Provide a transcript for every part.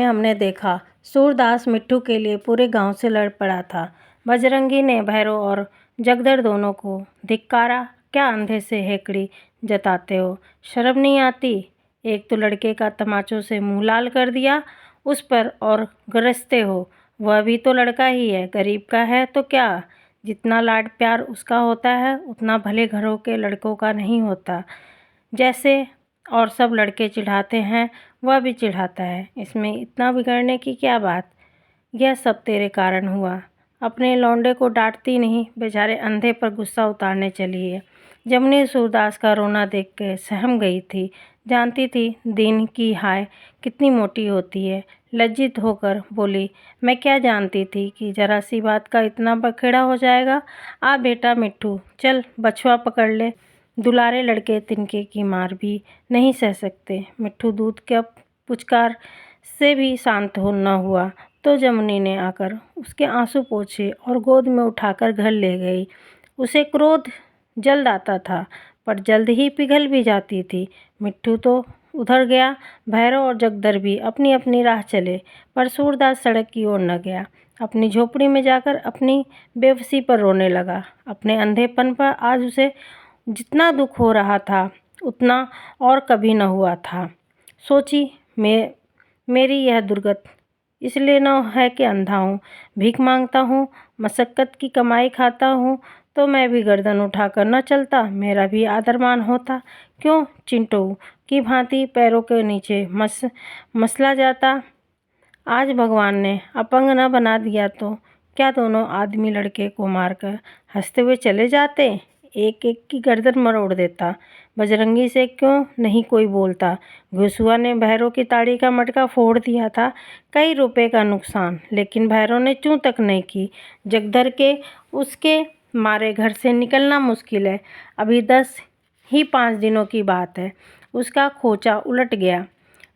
में हमने देखा, सूरदास मिट्ठू के लिए पूरे गांव से लड़ पड़ा था। बजरंगी ने भैरव और जगदर दोनों को धिक्कारा। क्या अंधे से हेकड़ी जताते हो, शर्म नहीं आती? एक तो लड़के का तमाचों से मुंह लाल कर दिया, उस पर और गरजते हो। वह भी तो लड़का ही है, गरीब का है तो क्या? जितना लाड प्यार उसका होता है उतना भले घरों के लड़कों का नहीं होता। जैसे और सब लड़के चिढ़ाते हैं वह भी चिढ़ाता है। इसमें इतना बिगड़ने की क्या बात? यह सब तेरे कारण हुआ। अपने लौंडे को डांटती नहीं, बेचारे अंधे पर गुस्सा उतारने चली है। जमुनी सूरदास का रोना देख के सहम गई थी। जानती थी दीन की हाय कितनी मोटी होती है। लज्जित होकर बोली, मैं क्या जानती थी कि जरा सी बात का इतना बखेड़ा हो जाएगा। आ बेटा मिट्ठू, चल बछुआ पकड़ ले। दुलारे लड़के तिनके की मार भी नहीं सह सकते। मिट्ठू दूध के पुचकार से भी शांत हो न हुआ तो जमुनी ने आकर उसके आंसू पोंछे और गोद में उठाकर घर ले गई। उसे क्रोध जल्द आता था पर जल्द ही पिघल भी जाती थी। मिट्ठू तो उधर गया, भैरव और जगदर भी अपनी अपनी राह चले, पर सूरदास सड़क की ओर न गया। अपनी झोपड़ी में जाकर अपनी बेबसी पर रोने लगा। अपने अंधेपन पर आज उसे जितना दुख हो रहा था उतना और कभी न हुआ था। सोची, मेरी यह दुर्गत इसलिए न है कि अंधा हूँ, भीख मांगता हूँ, मशक्क़त की कमाई खाता हूँ, तो मैं भी गर्दन उठाकर न चलता, मेरा भी आदर मान होता। क्यों चिंटू की भांति पैरों के नीचे मसला जाता? आज भगवान ने अपंग न बना दिया तो क्या दोनों आदमी लड़के को मारकर हंसते हुए चले जाते? एक एक की गर्दन मरोड़ देता। बजरंगी से क्यों नहीं कोई बोलता? घुसुआ ने भैरव की ताड़ी का मटका फोड़ दिया था, कई रुपए का नुकसान, लेकिन भैरव ने चूं तक नहीं की। जगदर के उसके मारे घर से निकलना मुश्किल है। अभी 5 दिनों की बात है, उसका खोचा उलट गया।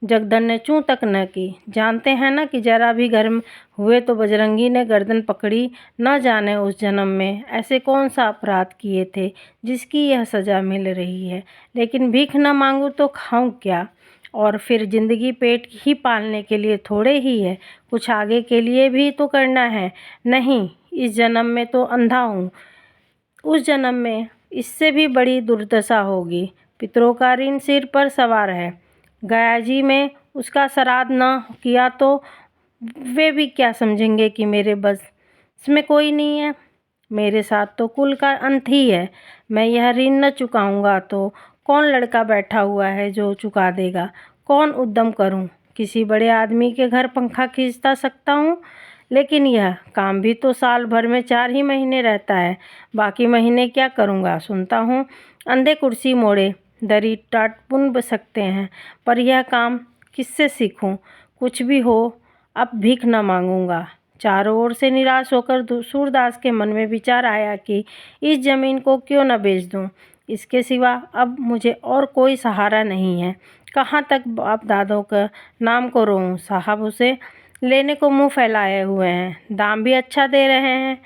जगदर ने चूं तक न की। जानते हैं ना कि जरा भी गर्म हुए तो बजरंगी ने गर्दन पकड़ी। न जाने उस जन्म में ऐसे कौन सा अपराध किए थे जिसकी यह सज़ा मिल रही है। लेकिन भीख न मांगूँ तो खाऊं क्या? और फिर जिंदगी पेट ही पालने के लिए थोड़े ही है, कुछ आगे के लिए भी तो करना है। नहीं, इस जन्म में तो अंधा हूँ, उस जन्म में इससे भी बड़ी दुर्दशा होगी। पितरों का ऋण सिर पर सवार है। गयाजी में उसका श्राद्ध न किया तो वे भी क्या समझेंगे कि मेरे बस में कोई नहीं है। मेरे साथ तो कुल का अंत ही है। मैं यह ऋण न चुकाऊंगा तो कौन लड़का बैठा हुआ है जो चुका देगा? कौन उद्यम करूं? किसी बड़े आदमी के घर पंखा खींचता सकता हूं, लेकिन यह काम भी तो साल भर में 4 ही महीने रहता है। बाकी महीने क्या करूंगा? सुनता हूँ अंधे कुर्सी मोड़े दरी टाट बुन सकते हैं, पर यह काम किससे सीखूं? कुछ भी हो, अब भीख न मांगूंगा। चारों ओर से निराश होकर सूरदास के मन में विचार आया कि इस जमीन को क्यों न बेच दूं। इसके सिवा अब मुझे और कोई सहारा नहीं है। कहाँ तक बाप दादों का नाम को रोऊं? साहब उसे लेने को मुंह फैलाए हुए हैं, दाम भी अच्छा दे रहे हैं,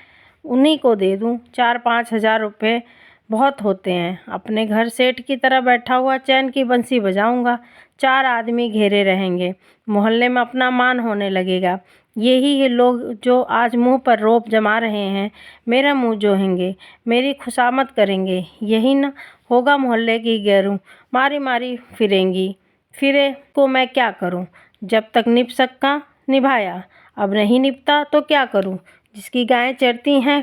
उन्हीं को दे दूं। 4-5 हज़ार रुपये बहुत होते हैं। अपने घर सेठ की तरह बैठा हुआ चैन की बंसी बजाऊंगा। 4 आदमी घेरे रहेंगे, मोहल्ले में अपना मान होने लगेगा। यही लोग जो आज मुंह पर रोब जमा रहे हैं, मेरा मुंह जोहेंगे, मेरी खुशामद करेंगे। यही न होगा? मोहल्ले की गैरों मारी मारी फिरेंगी। फिरे को मैं क्या करूं? जब तक निभ सका निभाया, अब नहीं निभता तो क्या करूं? जिसकी गायें चरती हैं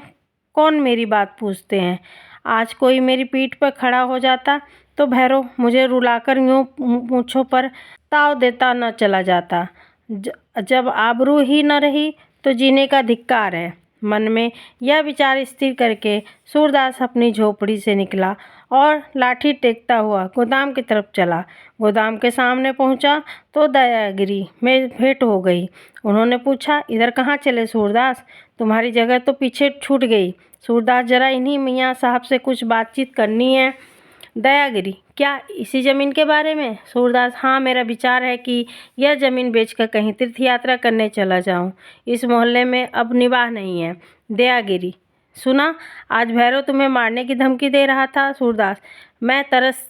कौन मेरी बात पूछते हैं? आज कोई मेरी पीठ पर खड़ा हो जाता तो भैरव मुझे रुलाकर यूं मूँछों पर ताव देता न चला जाता। जब आबरू ही न रही तो जीने का धिक्कार है। मन में यह विचार स्थिर करके सूरदास अपनी झोपड़ी से निकला और लाठी टेकता हुआ गोदाम की तरफ चला। गोदाम के सामने पहुंचा तो दयागिरी में भेंट हो गई। उन्होंने पूछा, इधर कहाँ चले सूरदास? तुम्हारी जगह तो पीछे छूट गई। सूरदास, जरा इन्हीं मियाँ साहब से कुछ बातचीत करनी है। दयागिरी, क्या इसी ज़मीन के बारे में? सूरदास, हाँ, मेरा विचार है कि यह ज़मीन बेचकर कहीं तीर्थ यात्रा करने चला जाऊं। इस मोहल्ले में अब निवाह नहीं है। दयागिरी, सुना, आज भैरव तुम्हें मारने की धमकी दे रहा था। सूरदास, मैं तरस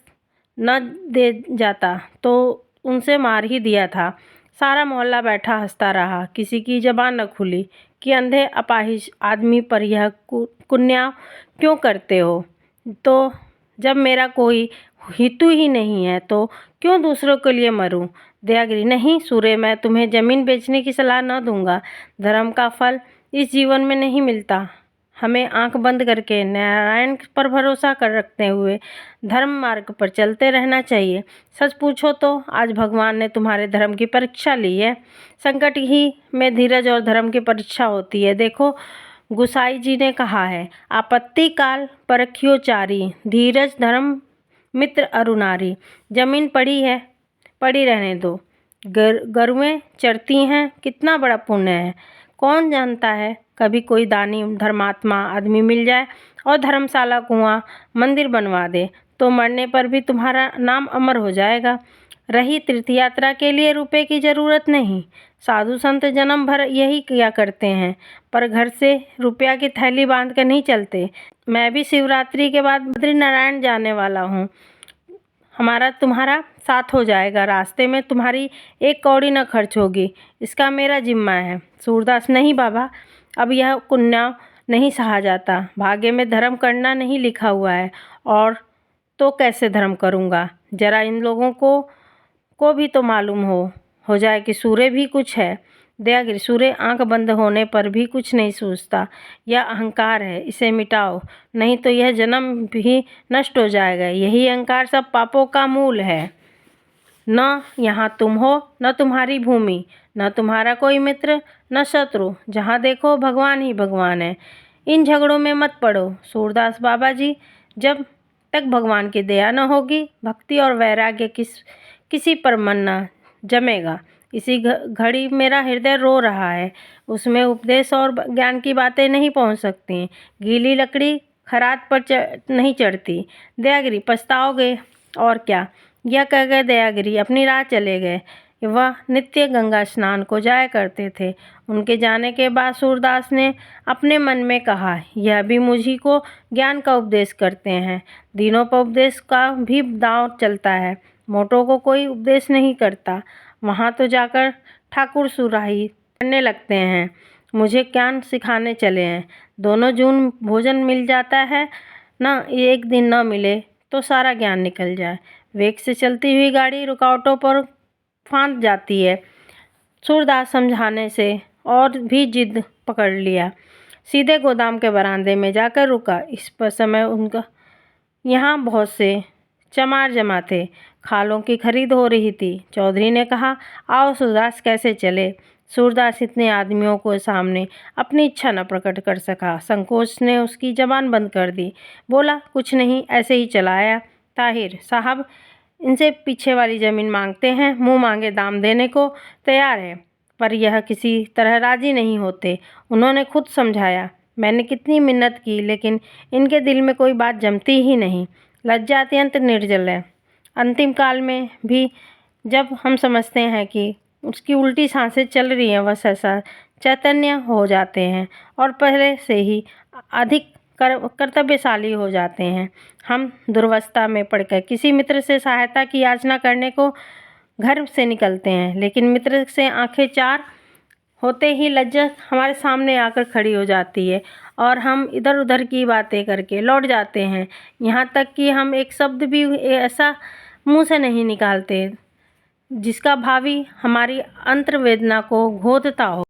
न दे जाता तो उनसे मार ही दिया था। सारा मोहल्ला बैठा हंसता रहा। किसी की जबान न खुली कि अंधे अपाहिज आदमी पर यह कुन्या क्यों करते हो। तो जब मेरा कोई हितू ही नहीं है तो क्यों दूसरों के लिए मरूं। दयागिरी, नहीं सूर्य, मैं तुम्हें जमीन बेचने की सलाह न दूंगा। धर्म का फल इस जीवन में नहीं मिलता। हमें आंख बंद करके नारायण पर भरोसा कर रखते हुए धर्म मार्ग पर चलते रहना चाहिए। सच पूछो तो आज भगवान ने तुम्हारे धर्म की परीक्षा ली है। संकट ही में धीरज और धर्म की परीक्षा होती है। देखो, गुसाई जी ने कहा है, आपत्ति काल परखियो चारी, धीरज धर्म मित्र अरुनारी। जमीन पड़ी है, पड़ी रहने दो। गरुएं चरती हैं, कितना बड़ा पुण्य है। कौन जानता है कभी कोई दानी धर्मात्मा आदमी मिल जाए और धर्मशाला, कुआं, मंदिर बनवा दे तो मरने पर भी तुम्हारा नाम अमर हो जाएगा। रही तीर्थ यात्रा के लिए रुपए की ज़रूरत नहीं। साधु संत जन्म भर यही किया करते हैं, पर घर से रुपया की थैली बांध कर नहीं चलते। मैं भी शिवरात्रि के बाद बद्रीनारायण जाने वाला हूँ। हमारा तुम्हारा साथ हो जाएगा। रास्ते में तुम्हारी एक कौड़ी न खर्च होगी, इसका मेरा जिम्मा है। सूरदास, नहीं बाबा, अब यह कुन्या नहीं सहा जाता। भाग्य में धर्म करना नहीं लिखा हुआ है, और तो कैसे धर्म करूँगा। जरा इन लोगों को भी तो मालूम हो जाए कि सूर्य भी कुछ है। दयागिरी, सूर्य आंख बंद होने पर भी कुछ नहीं सूझता। यह अहंकार है, इसे मिटाओ, नहीं तो यह जन्म भी नष्ट हो जाएगा। यही अहंकार सब पापों का मूल है। न यहाँ तुम हो, न तुम्हारी भूमि, न तुम्हारा कोई मित्र, न शत्रु। जहाँ देखो भगवान ही भगवान है। इन झगड़ों में मत पड़ो। सूरदास बाबा जी, जब तक भगवान की दया न होगी, भक्ति और वैराग्य किसी पर मन न जमेगा। इसी घड़ी मेरा हृदय रो रहा है, उसमें उपदेश और ज्ञान की बातें नहीं पहुंच सकती। गीली लकड़ी खरात पर नहीं चढ़ती। दयागिरी, पछताओगे और क्या। यह कह गए दयागिरी अपनी राह चले गए। वह नित्य गंगा स्नान को जाया करते थे। उनके जाने के बाद सूरदास ने अपने मन में कहा, यह भी मुझी को ज्ञान का उपदेश करते हैं। दीनों पर उपदेश का भी दांव चलता है, मोटों को कोई उपदेश नहीं करता। वहाँ तो जाकर ठाकुर सुराही करने लगते हैं, मुझे ज्ञान सिखाने चले हैं। दोनों जून भोजन मिल जाता है ना, एक दिन न मिले तो सारा ज्ञान निकल जाए। वेग से चलती हुई गाड़ी रुकावटों पर फांद जाती है। सूरदास समझाने से और भी जिद पकड़ लिया। सीधे गोदाम के बरामदे में जाकर रुका। इस पर समय उनका यहाँ बहुत से चमार जमा थे। खालों की खरीद हो रही थी। चौधरी ने कहा, आओ सूरदास, कैसे चले। सूरदास इतने आदमियों को सामने अपनी इच्छा न प्रकट कर सका। संकोच ने उसकी जबान बंद कर दी। बोला, कुछ नहीं, ऐसे ही चला आया। ताहिर साहब इनसे पीछे वाली ज़मीन मांगते हैं, मुंह मांगे दाम देने को तैयार है, पर यह किसी तरह राजी नहीं होते। उन्होंने खुद समझाया, मैंने कितनी मिन्नत की, लेकिन इनके दिल में कोई बात जमती ही नहीं। लज्जा अत्यंत निर्जल है। अंतिम काल में भी जब हम समझते हैं कि उसकी उल्टी सांसें चल रही हैं, वह सहसा चैतन्य हो जाते हैं और पहले से ही अधिक कर्तव्यशाली हो जाते हैं। हम दुर्वस्था में पड़कर किसी मित्र से सहायता की याचना करने को घर से निकलते हैं, लेकिन मित्र से आंखें चार होते ही लज्जा हमारे सामने आकर खड़ी हो जाती है और हम इधर उधर की बातें करके लौट जाते हैं। यहाँ तक कि हम एक शब्द भी ऐसा मुंह से नहीं निकालते जिसका भावी हमारी अंतर्वेदना को घोंटता हो।